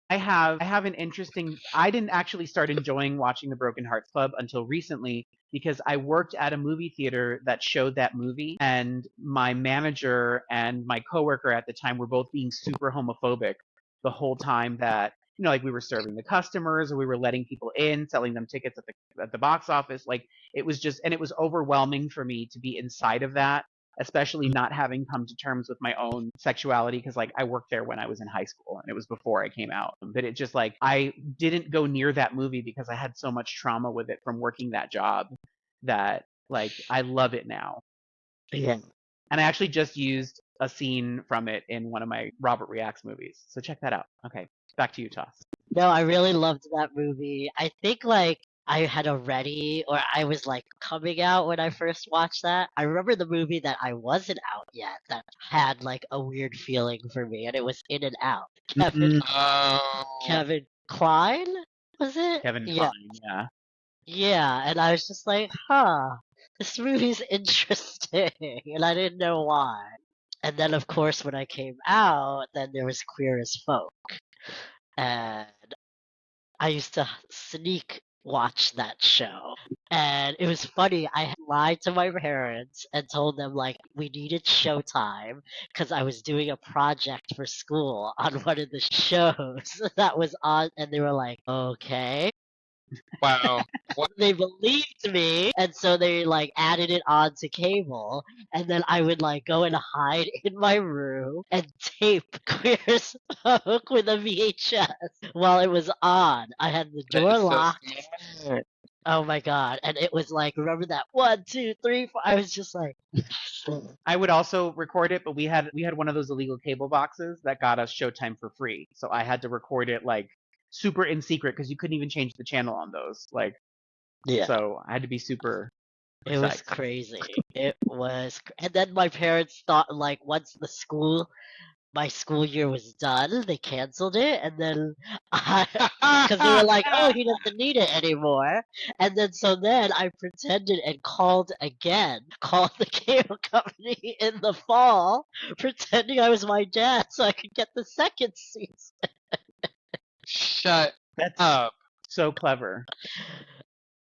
Speaker 1: I have an interesting. I didn't actually start enjoying watching the Broken Hearts Club until recently because I worked at a movie theater that showed that movie, and my manager and my coworker at the time were both being super homophobic the whole time that like we were serving the customers or we were letting people in, selling them tickets at the box office. Like it was just, and it was overwhelming for me to be inside of that, especially not having come to terms with my own sexuality because like I worked there when I was in high school and it was before I came out. But it just like I didn't go near that movie because I had so much trauma with it from working that job that like I love it now.
Speaker 3: Yeah.
Speaker 1: And I actually just used a scene from it in one of my Robert Reacts movies. So check that out. Okay, back to you, Toss.
Speaker 3: No, I really loved that movie. I think like I had already, or I was like coming out when I first watched that. I remember the movie that I wasn't out yet that had like a weird feeling for me, and it was In and Out.
Speaker 2: Oh,
Speaker 3: Kevin Kline, was it?
Speaker 1: Kevin
Speaker 3: Yeah,
Speaker 1: Kline, yeah.
Speaker 3: yeah. And I was just like, huh, this movie's interesting, and I didn't know why. And then, of course, when I came out, then there was Queer as Folk, and I used to sneak watch that show. And it was funny. I lied to my parents and told them like we needed Showtime because I was doing a project for school on one of the shows that was on, and they were like, "Okay."
Speaker 2: wow. What?
Speaker 3: They believed me, and so they like added it onto cable, and then I would like go and hide in my room and tape Queer as Folk with a VHS while it was on. I had the
Speaker 2: That
Speaker 3: door
Speaker 2: is so
Speaker 3: locked.
Speaker 2: smart.
Speaker 3: Oh my god! And it was like, remember that 1, 2, 3, 4? I was just like,
Speaker 1: I would also record it, but we had one of those illegal cable boxes that got us Showtime for free. So I had to record it like super in secret because you couldn't even change the channel on those. Like
Speaker 3: yeah.
Speaker 1: so I had to be super
Speaker 3: It was
Speaker 1: precise.
Speaker 3: crazy. It was, and then my parents thought like once my school year was done, they canceled it, and then because they were like, "Oh, he doesn't need it anymore," and then I pretended and called again, called the cable company in the fall, pretending I was my dad so I could get the second season.
Speaker 2: Shut
Speaker 1: That's
Speaker 2: up.
Speaker 1: so clever.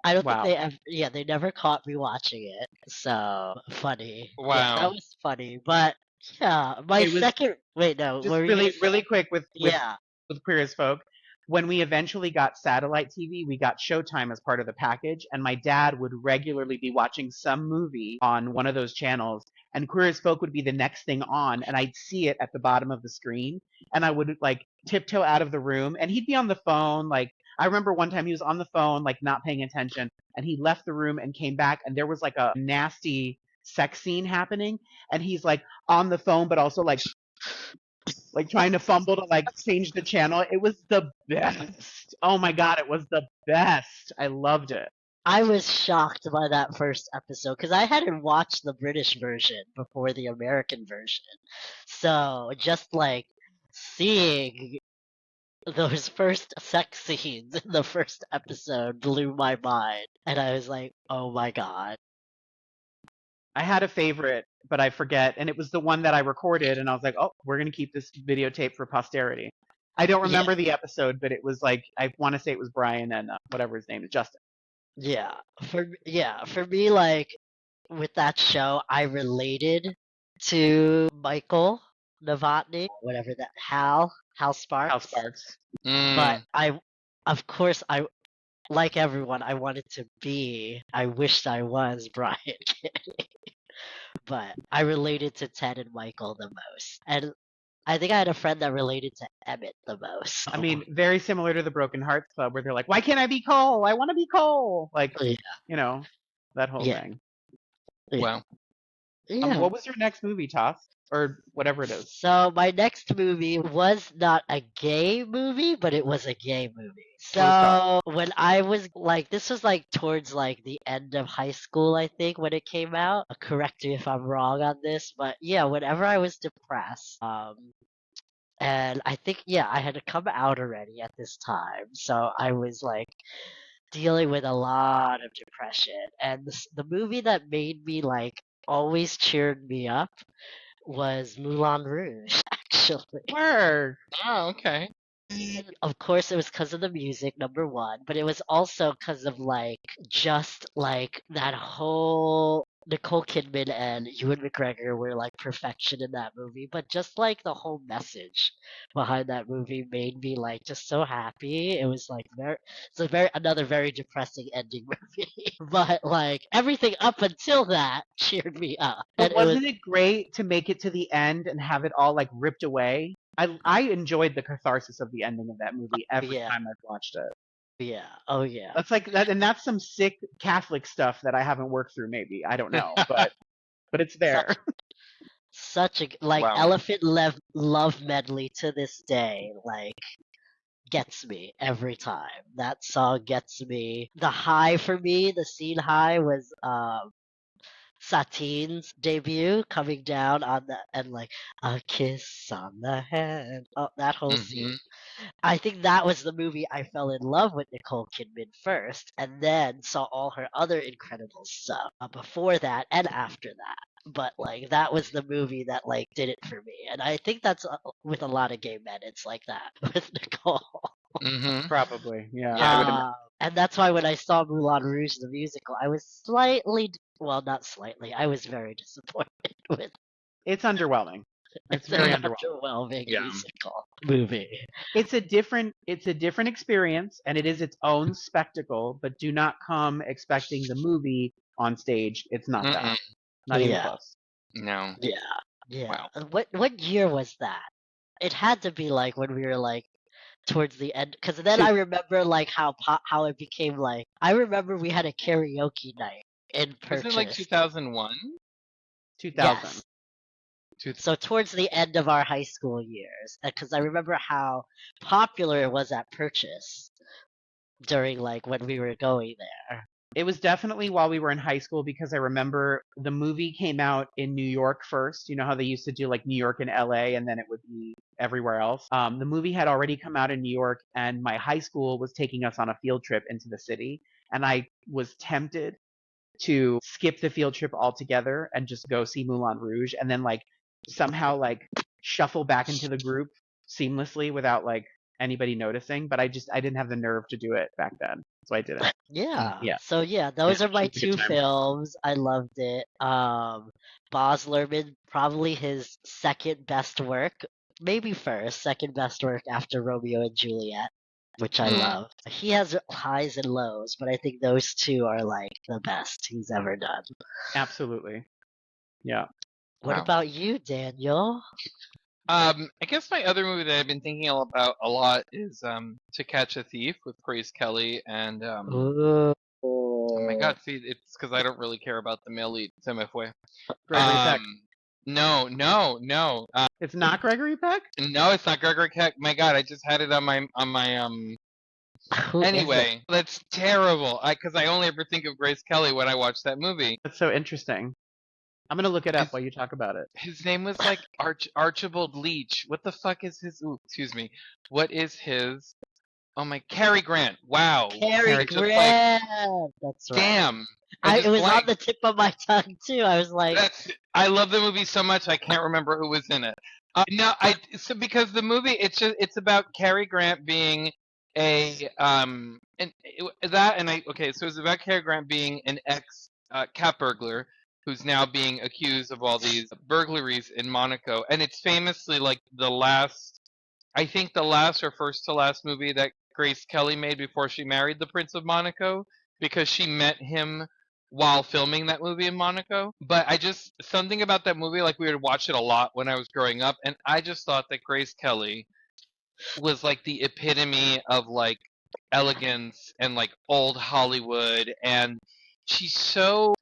Speaker 3: I don't think
Speaker 1: Wow.
Speaker 3: they ever, yeah, they never caught me watching it. So funny. Yeah, that
Speaker 2: Wow.
Speaker 3: was funny. But yeah, my
Speaker 1: It was
Speaker 3: second, wait, no, what
Speaker 1: just
Speaker 3: were you gonna say?
Speaker 1: really quick
Speaker 3: Yeah.
Speaker 1: with Queer as Folk. When we eventually got satellite TV, we got Showtime as part of the package, and my dad would regularly be watching some movie on one of those channels, and Queer as Folk would be the next thing on, and I'd see it at the bottom of the screen, and I would like tiptoe out of the room, and he'd be on the phone. Like I remember one time he was on the phone, like not paying attention, and he left the room and came back, and there was like a nasty sex scene happening, and he's like on the phone, but also like trying to fumble to like change the channel. It was the best. Oh my god, it was the best. I loved it.
Speaker 3: I was shocked by that first episode because I hadn't watched the British version before the American version. So just like seeing those first sex scenes in the first episode blew my mind. And I was like, oh my god.
Speaker 1: I had a favorite, but I forget, and it was the one that I recorded, and I was like, oh, we're gonna keep this videotape for posterity. I don't
Speaker 3: Yeah,
Speaker 1: remember the episode, but it was like I want to say it was Brian and whatever his name is, Justin.
Speaker 3: yeah. For me, like with that show, I related to Michael Novotny, whatever that Hal
Speaker 1: House
Speaker 3: Sparks.
Speaker 1: Sparks.
Speaker 3: But
Speaker 2: Mm.
Speaker 3: of course, I like everyone, I wished I was Brian Kidd. But I related to Ted and Michael the most. And I think I had a friend that related to Emmett the most.
Speaker 1: I mean, very similar to the Broken Hearts Club, where they're like, "Why can't I be Cole? I want to be Cole." Like,
Speaker 3: Yeah,
Speaker 1: you know, that whole
Speaker 3: yeah,
Speaker 1: thing.
Speaker 3: yeah.
Speaker 2: Wow.
Speaker 3: Yeah.
Speaker 1: What was your next movie, Toss, or whatever it is?
Speaker 3: So my next movie was not a gay movie, but it was a gay movie.
Speaker 1: What was Toss?
Speaker 3: So when I was like, this was like towards like the end of high school, I think, when it came out. Correct me if I'm wrong on this, but yeah, whenever I was depressed, and I think yeah, I had come out already at this time, so I was like dealing with a lot of depression, and the movie that made me like always cheered me up was Moulin Rouge, actually.
Speaker 1: Word.
Speaker 2: Oh, okay.
Speaker 3: And of course, it was because of the music, number one, but it was also because of just that whole Nicole Kidman and Ewan McGregor were like perfection in that movie. But just like the whole message behind that movie made me like just so happy. It was like another very depressing ending movie. But like everything up until that cheered me up,
Speaker 1: But
Speaker 3: and it was
Speaker 1: wasn't it great to make it to the end and have it all like ripped away? I enjoyed the catharsis of the ending of that movie every
Speaker 3: yeah,
Speaker 1: time I've watched it.
Speaker 3: yeah, oh yeah.
Speaker 1: That's like that, and that's some sick Catholic stuff that I haven't worked through. Maybe I don't know, but it's there.
Speaker 3: Such such a
Speaker 2: Wow.
Speaker 3: elephant love medley to this day gets me every time. That song gets me. The high for me, the scene high was Satine's debut coming down on the and a kiss on the hand. Oh, that whole
Speaker 2: Hmm.
Speaker 3: scene. I think that was the movie I fell in love with Nicole Kidman first, and then saw all her other incredible stuff before that and after that. But that was the movie that did it for me, and I think that's with a lot of gay men. It's like that with Nicole.
Speaker 2: Hmm.
Speaker 1: Probably, yeah. I
Speaker 2: Yeah.
Speaker 1: would imagine
Speaker 3: And that's why when I saw Moulin Rouge the musical, I was well, not slightly, I was very disappointed with
Speaker 1: it's underwhelming. It's
Speaker 3: it's
Speaker 1: very
Speaker 3: an
Speaker 1: underwhelming.
Speaker 3: underwhelming
Speaker 2: Yeah.
Speaker 3: musical movie.
Speaker 1: It's a different experience, and it is its own spectacle. But do not come expecting the movie on stage. It's not that.
Speaker 2: Mm-mm.
Speaker 1: Not even
Speaker 3: Yeah,
Speaker 1: close.
Speaker 2: No.
Speaker 3: yeah, yeah.
Speaker 2: Wow.
Speaker 3: What year was that? It had to be when we were towards the end, because then
Speaker 1: Two,
Speaker 3: I remember how it became I remember we had a karaoke night in
Speaker 2: Was it like
Speaker 3: Purchase.
Speaker 2: 2001?
Speaker 1: 2000.
Speaker 3: Yes. So towards the end of our high school years, because I remember how popular it was at Purchase during when we were going there.
Speaker 1: It was definitely while we were in high school because I remember the movie came out in New York first. You know how they used to do like New York and LA and then it would be everywhere else. The movie had already come out in New York and my high school was taking us on a field trip into the city. And I was tempted to skip the field trip altogether and just go see Moulin Rouge and then somehow shuffle back into the group seamlessly without anybody noticing. But I didn't have the nerve to do it back then. So I didn't.
Speaker 3: Yeah.
Speaker 1: Yeah.
Speaker 3: So yeah,
Speaker 1: Yeah,
Speaker 3: those are my
Speaker 1: it's a good
Speaker 3: two
Speaker 1: time.
Speaker 3: films. I loved it. Baz Luhrmann, probably his second best work, maybe first, second best work after Romeo and Juliet, which I
Speaker 2: Mm.
Speaker 3: loved. He has highs and lows, but I think those two are the best he's ever done.
Speaker 1: Absolutely. Yeah.
Speaker 3: What
Speaker 2: Wow.
Speaker 3: about you, Daniel?
Speaker 2: I guess my other movie that I've been thinking about a lot is To Catch a Thief with Grace Kelly and
Speaker 3: Ooh.
Speaker 2: oh my God, see, it's because I don't really care about the male lead. Se me fue.
Speaker 1: Gregory Peck.
Speaker 2: No, no, no.
Speaker 1: It's not Gregory Peck?
Speaker 2: No, it's not Gregory Peck. My God, I just had it on my
Speaker 3: Who is it?
Speaker 2: Anyway, that's terrible. Because I only ever think of Grace Kelly when I watch that movie.
Speaker 1: That's so interesting. I'm gonna look it up
Speaker 2: His,
Speaker 1: while you talk about it.
Speaker 2: his name was like Archibald Leach. What the fuck is his? Ooh, excuse me. What is his? Oh my, Cary Grant. Wow.
Speaker 3: Cary
Speaker 2: I just,
Speaker 3: Grant. That's right.
Speaker 2: Damn.
Speaker 3: It was on
Speaker 2: blanked.
Speaker 3: the tip of my tongue too. I was like,
Speaker 2: I love the movie so much I can't remember who was in it. No, because the movie it's about Cary Grant being so it's about Cary Grant being an ex cat burglar who's now being accused of all these burglaries in Monaco, and it's famously the last or first to last movie that Grace Kelly made before she married the Prince of Monaco, because she met him while filming that movie in Monaco. But something about that movie, we would watch it a lot when I was growing up, and I just thought that Grace Kelly was the epitome of elegance and old Hollywood, and she's so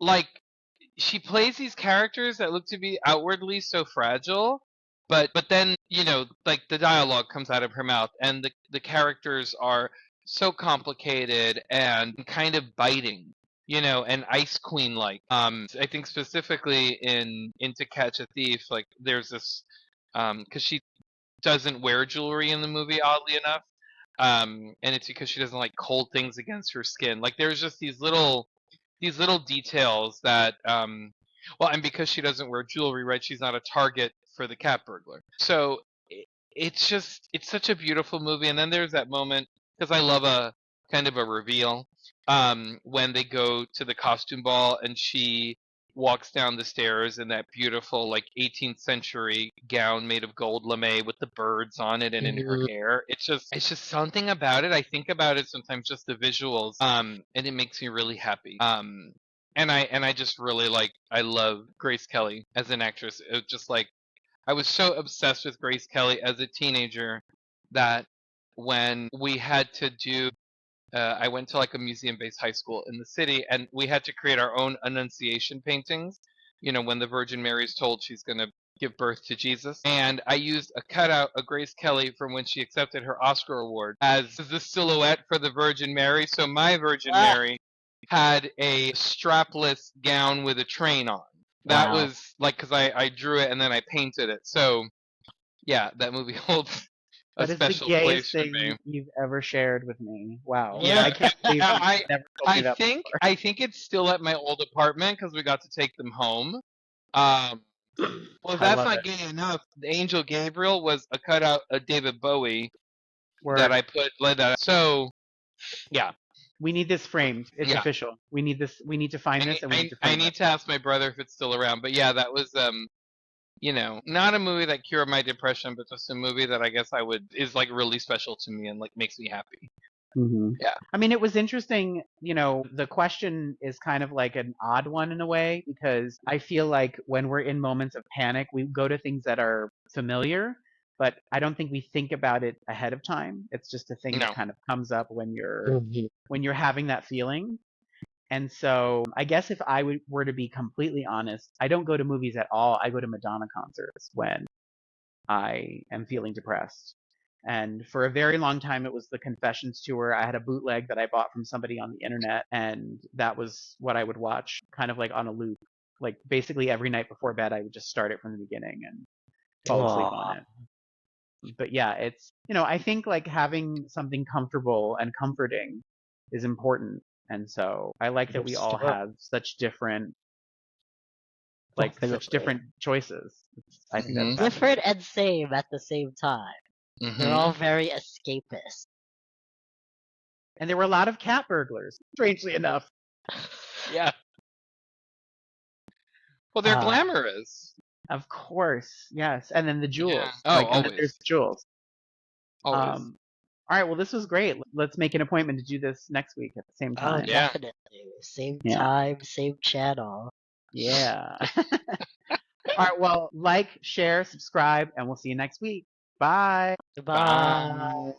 Speaker 2: she plays these characters that look to be outwardly so fragile, but then the dialogue comes out of her mouth and the characters are so complicated and kind of biting, and Ice Queen I think specifically in To Catch a Thief, there's this because she doesn't wear jewelry in the movie, oddly enough, and it's because she doesn't like cold things against her skin. There's just these little details that well, and because she doesn't wear jewelry, right, she's not a target for the cat burglar. So it's such a beautiful movie. And then there's that moment, because I love a kind of a reveal, when they go to the costume ball and she walks down the stairs in that beautiful like 18th century gown made of gold lame with the birds on it and in her hair. It's just something about it. I think about it sometimes, just the visuals, and it makes me really happy. And I just really I love Grace Kelly as an actress. It was just like I was so obsessed with Grace Kelly as a teenager that when we had to do, I went to like a museum-based high school in the city, and we had to create our own Annunciation paintings. When the Virgin Mary is told she's going to give birth to Jesus, and I used a cutout of Grace Kelly from when she accepted her Oscar award as the silhouette for the Virgin Mary. So my Virgin Mary had a strapless gown with a train on. That
Speaker 3: Wow.
Speaker 2: was because I drew it and then I painted it. So yeah, that movie holds a
Speaker 1: That is the
Speaker 2: special place
Speaker 1: gayest
Speaker 2: for me.
Speaker 1: thing you've ever shared with me. Wow.
Speaker 2: Yeah,
Speaker 1: I can't believe
Speaker 2: I
Speaker 1: you've never told me
Speaker 2: I
Speaker 1: that
Speaker 2: think
Speaker 1: before.
Speaker 2: I think it's still at my old apartment because we got to take them home. Well, if
Speaker 1: I
Speaker 2: that's
Speaker 1: love
Speaker 2: not
Speaker 1: it.
Speaker 2: gay enough, the Angel Gabriel was a cutout of David Bowie that
Speaker 1: Word.
Speaker 2: I put like that. So yeah,
Speaker 1: We need this framed. It's
Speaker 2: yeah.
Speaker 1: official. We need this. We need to find this and we need to
Speaker 2: I
Speaker 1: frame
Speaker 2: need
Speaker 1: it.
Speaker 2: to ask my brother if it's still around. But yeah, that was not a movie that cured my depression, but just a movie that I guess is like really special to me and like makes me happy.
Speaker 1: Mm-hmm.
Speaker 2: Yeah.
Speaker 1: I mean, it was interesting. The question is kind of like an odd one in a way because I feel like when we're in moments of panic, we go to things that are familiar, but I don't think we think about it ahead of time. It's just a thing that
Speaker 2: No.
Speaker 1: kind of comes up when you're having that feeling. And so I guess if were to be completely honest, I don't go to movies at all. I go to Madonna concerts when I am feeling depressed. And for a very long time, it was the Confessions tour. I had a bootleg that I bought from somebody on the internet, and that was what I would watch kind of like on a loop. Like basically every night before bed, I would just start it from the beginning and fall asleep on
Speaker 3: Aw,
Speaker 1: it. But yeah, I think like having something comfortable and comforting is important. And so I like that we all
Speaker 3: sure.
Speaker 1: have such different
Speaker 3: Definitely.
Speaker 1: choices. I think that's
Speaker 2: Mhm.
Speaker 1: fascinating.
Speaker 3: Different and same at the same time. They're all
Speaker 2: Mhm.
Speaker 3: very escapist.
Speaker 1: And there were a lot of cat burglars, strangely enough.
Speaker 2: Yeah. Well, they're
Speaker 3: Uh,
Speaker 2: glamorous.
Speaker 1: Of course, yes. And then the
Speaker 2: Yeah.
Speaker 1: jewels.
Speaker 2: Oh,
Speaker 1: And then there's
Speaker 2: always.
Speaker 1: jewels.
Speaker 2: Always.
Speaker 1: All right, well, this was great. Let's make an appointment to do this next week at the same
Speaker 3: oh,
Speaker 1: time.
Speaker 2: Yeah.
Speaker 3: definitely. Same
Speaker 1: Yeah.
Speaker 3: time, same channel.
Speaker 1: Yeah. All right, well, share, subscribe, and we'll see you next week. Bye.
Speaker 3: Goodbye.
Speaker 2: Bye.